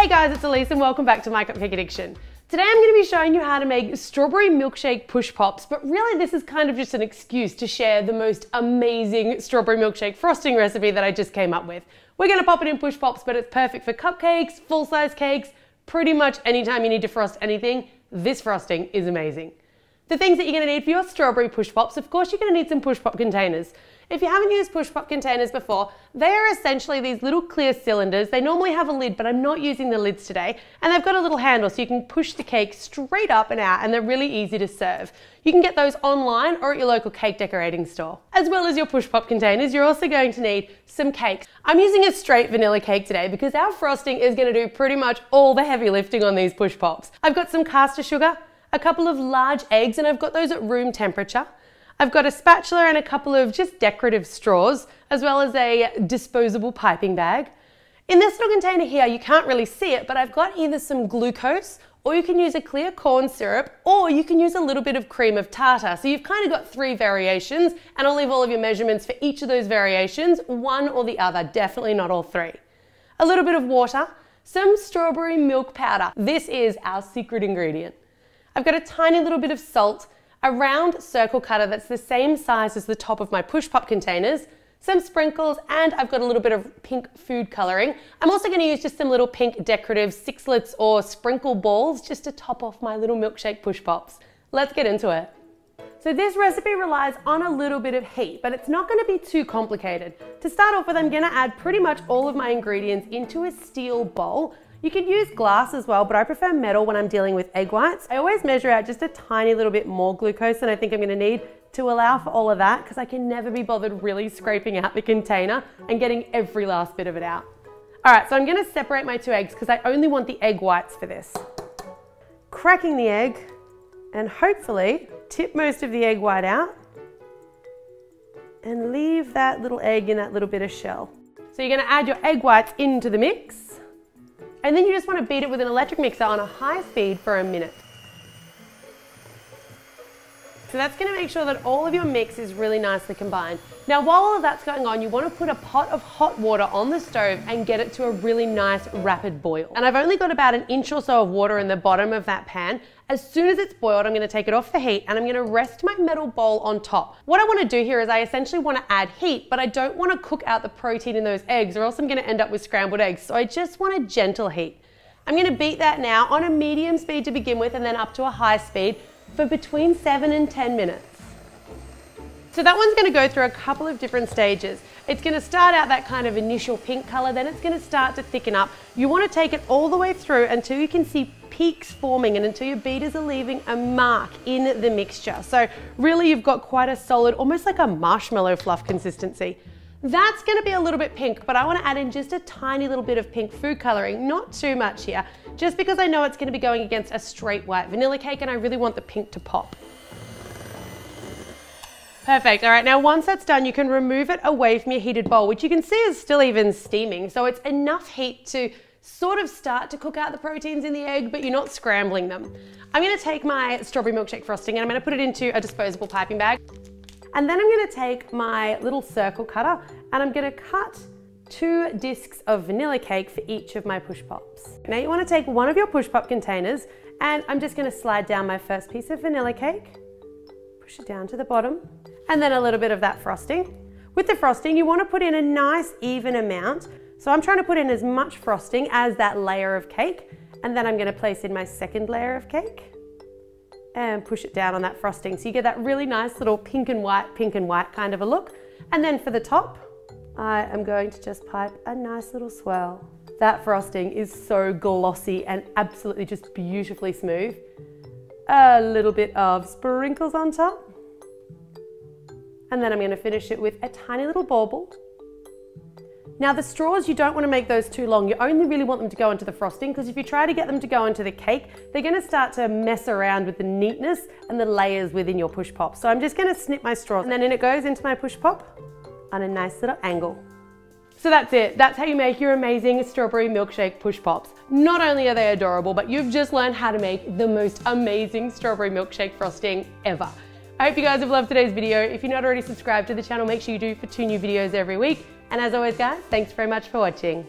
Hey guys, it's Elise and welcome back to My Cupcake Addiction. Today I'm going to be showing you how to make strawberry milkshake push pops, but really this is kind of just an excuse to share the most amazing strawberry milkshake frosting recipe that I just came up with. We're going to pop it in push pops, but it's perfect for cupcakes, full-size cakes, pretty much anytime you need to frost anything. This frosting is amazing. The things that you're going to need for your strawberry push pops, of course you're going to need some push pop containers. If you haven't used push pop containers before, they are essentially these little clear cylinders. They normally have a lid, but I'm not using the lids today. And they've got a little handle so you can push the cake straight up and out, and they're really easy to serve. You can get those online or at your local cake decorating store. As well as your push pop containers, you're also going to need some cakes. I'm using a straight vanilla cake today because our frosting is going to do pretty much all the heavy lifting on these push pops. I've got some caster sugar, a couple of large eggs, and I've got those at room temperature. I've got a spatula and a couple of just decorative straws, as well as a disposable piping bag. In this little container here, you can't really see it, but I've got either some glucose, or you can use a clear corn syrup, or you can use a little bit of cream of tartar. So you've kind of got three variations, and I'll leave all of your measurements for each of those variations, one or the other, definitely not all three. A little bit of water, some strawberry milk powder. This is our secret ingredient. I've got a tiny little bit of salt, a round circle cutter that's the same size as the top of my push pop containers, some sprinkles, and I've got a little bit of pink food coloring. I'm also going to use just some little pink decorative sixlets or sprinkle balls just to top off my little milkshake push pops. Let's get into it. So this recipe relies on a little bit of heat, but it's not going to be too complicated. To start off with, I'm going to add pretty much all of my ingredients into a steel bowl. You could use glass as well, but I prefer metal when I'm dealing with egg whites. I always measure out just a tiny little bit more glucose than I think I'm going to need to allow for all of that, because I can never be bothered really scraping out the container and getting every last bit of it out. All right, so I'm going to separate my two eggs because I only want the egg whites for this. Cracking the egg and hopefully tip most of the egg white out and leave that little egg in that little bit of shell. So you're going to add your egg whites into the mix. And then you just want to beat it with an electric mixer on a high speed for a minute. So that's going to make sure that all of your mix is really nicely combined. Now, while all of that's going on, you want to put a pot of hot water on the stove and get it to a really nice rapid boil. And I've only got about an inch or so of water in the bottom of that pan. As soon as it's boiled, I'm going to take it off the heat and I'm going to rest my metal bowl on top. What I want to do here is I essentially want to add heat, but I don't want to cook out the protein in those eggs or else I'm going to end up with scrambled eggs. So I just want a gentle heat. I'm going to beat that now on a medium speed to begin with and then up to a high speed for between 7 and 10 minutes. So that one's going to go through a couple of different stages. It's going to start out that kind of initial pink color, then it's going to start to thicken up. You want to take it all the way through until you can see peaks forming and until your beaters are leaving a mark in the mixture. So really you've got quite a solid, almost like a marshmallow fluff consistency. That's going to be a little bit pink, but I want to add in just a tiny little bit of pink food coloring, not too much here, just because I know it's going to be going against a straight white vanilla cake and I really want the pink to pop. Perfect. All right, now once that's done, you can remove it away from your heated bowl, which you can see is still even steaming. So it's enough heat to sort of start to cook out the proteins in the egg, but you're not scrambling them. I'm going to take my strawberry milkshake frosting and I'm going to put it into a disposable piping bag. And then I'm going to take my little circle cutter and I'm going to cut 2 discs of vanilla cake for each of my push pops. Now you want to take one of your push pop containers and I'm just going to slide down my first piece of vanilla cake, push it down to the bottom, and then a little bit of that frosting. With the frosting, you want to put in a nice even amount. So I'm trying to put in as much frosting as that layer of cake, and then I'm going to place in my second layer of cake and push it down on that frosting. So you get that really nice little pink and white kind of a look. And then for the top, I am going to just pipe a nice little swirl. That frosting is so glossy and absolutely just beautifully smooth. A little bit of sprinkles on top. And then I'm going to finish it with a tiny little bauble. Now the straws, you don't want to make those too long. You only really want them to go into the frosting, because if you try to get them to go into the cake, they're going to start to mess around with the neatness and the layers within your push pop. So I'm just going to snip my straws and then in it goes into my push pop on a nice little angle. So that's it. That's how you make your amazing strawberry milkshake push pops. Not only are they adorable, but you've just learned how to make the most amazing strawberry milkshake frosting ever. I hope you guys have loved today's video. If you're not already subscribed to the channel, make sure you do for 2 new videos every week. And as always guys, thanks very much for watching.